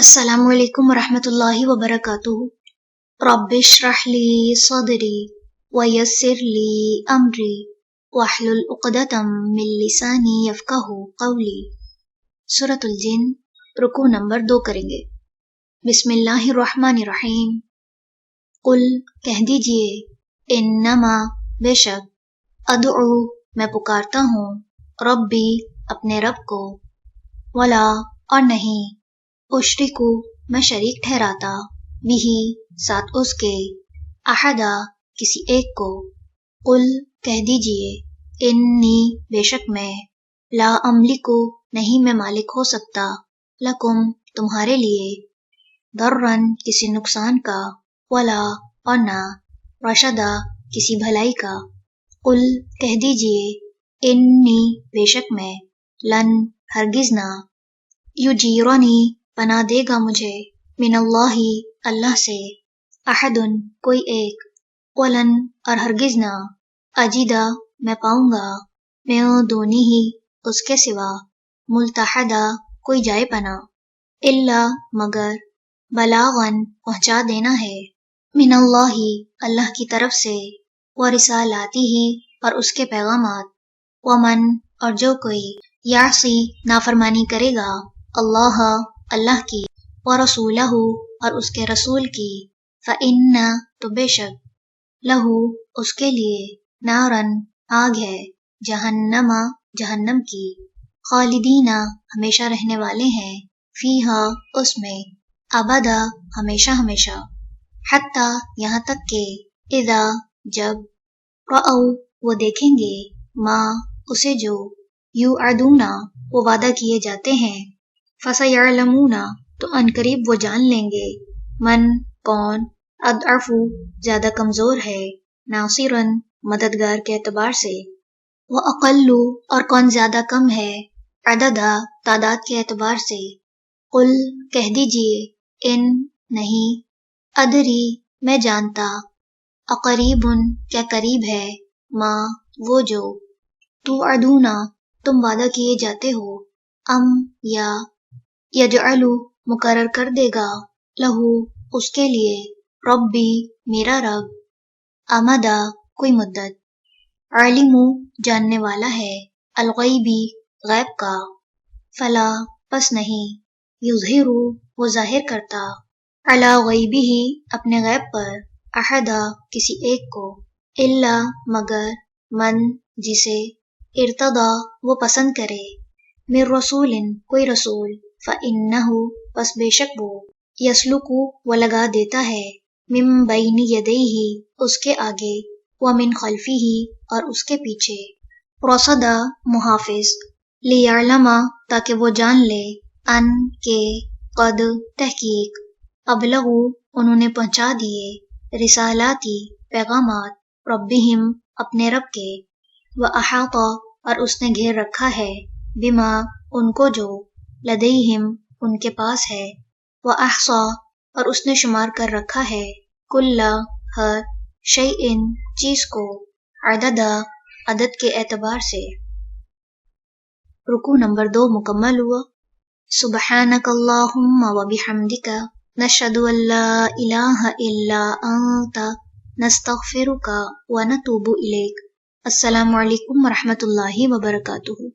अस्सलामुअलैकुम वरहमतुल्लाहि वबरकातुहू। रब्बिश्रह ली सदरी वयस्सिर ली अमरी वहलुल उक़दतम मिन लिसानी यफ़क़हू क़ौली। सूरतुल जिन, रुकू नंबर 2 करेंगे। बिस्मिल्लाहिर्रहमानिर्रहीम। कुल, कह दीजिए, इन्नमा, बेशक, अदउ, मैं पुकारता हूँ, रब्बी, अपने रब को, वला, और नहीं, उशरिकु, मैं शरीक ठहराता, बिही, साथ उसके, अहदा, किसी एक को। कुल, कह दीजिए, इन्नी, बेशक मैं, ला अमलिकु, नहीं मैं मालिक हो सकता, लकुम, तुम्हारे लिए, दर्रन, किसी नुकसान का, वला, और ना, रशदा, किसी भलाई का। कुल, कह दीजिए, इन्नी, बेशक मैं, लन, हरगिज ना, युजीरनी, पना देगा मुझे, मिनल्लाही, अल्लाह से, अहदुन, कोई एक, वलन, और हरगिज ना, अजीदा, मैं पाऊंगा, मैं दोनी ही, उसके सिवा, मुल्तहदा, कोई जाए पना, इल्ला, मगर, बलागन, पहुंचा देना है, मिनल्लाही, अल्लाह की तरफ से, व रिसालातिही, और उसके पैगामात, वमन, और जो कोई, यासी, नाफरमानी करेगा, अल्लाह, अल्लाह की, व रसूलहू, और उसके रसूल की, फ़इन्ना, तो बेशक, लहू, उसके लिए, नारन, आग है, जहन्नमा, जहन्नम की, खालिदीना, हमेशा रहने वाले हैं, फीहा, उसमें, अबदा, हमेशा हमेशा, हत्ता, यहाँ तक के, इदा, जब, रअऊ, वो देखेंगे, माँ, उसे जो, युअदूना, वो वादा किए जाते हैं, फसयअलमूना, तो अनकरीब वो जान लेंगे, मन, कौन, अदअफु, ज्यादा कमजोर है, नासिरन, मददगार के एतबार से, व अक़ल्लु, और कौन ज्यादा कम है, अददा, तादाद के एतबार से। कुल, कह दीजिए, इन, नहीं, अदरी, मैं जानता, अक़रीबुन, क्या करीब है, माँ, वो जो, तुअदूना, तुम वादा किए जाते हो, अम, या, यजअलु, मुकर्रर कर देगा, लहू, उसके लिए, रब्बी, मेरा रब, अमदा, कोई मुद्दत, अलिमु, जानने वाला है, अलग़ैबी, गैब का, फला, पस नहीं, युज़हिरु, वो जाहिर करता, अला गैबिही, अपने गैब पर, अहदा, किसी एक को, इल्ला, मगर, मन, जिसे, इर्तदा, वो पसंद करे, मिर रसूलिन, कोई रसूल, फ़इन्नहु, बस बेशक वो, यसलुकु, वो लगा देता है, मिन बैनि यदैहि, उसके आगे, व मिन खल्फिही, और उसके पीछे, रसदा, मुहाफिज, लियअलमा, ताकि वो जान ले, अन, के, कद, तहकीक, अबलगु, उन्होंने पहुंचा दिए, रिसालाती, पैगामात, रब्बिहिम, अपने रब के, व अहाता, और उसने घेर रखा है, बिमा, उनको जो, लदैहिम, उनके पास है, व अहसा, और उसने शुमार कर रखा है, कुल्ला, हर, शैइन, चीज को, अददा, अदद के एतबार से। रुकू नंबर 2 मुकम्मल हुआ। सुब्हानकल्लाहुम्मा व बिहम्दिका, नशहदु अल्ला इलाहा इल्ला अंता, नस्तगफिरुका व नतूबु इलैक। अस्सलामु अलैकुम व रहमतुल्लाहि व बरकातुहू।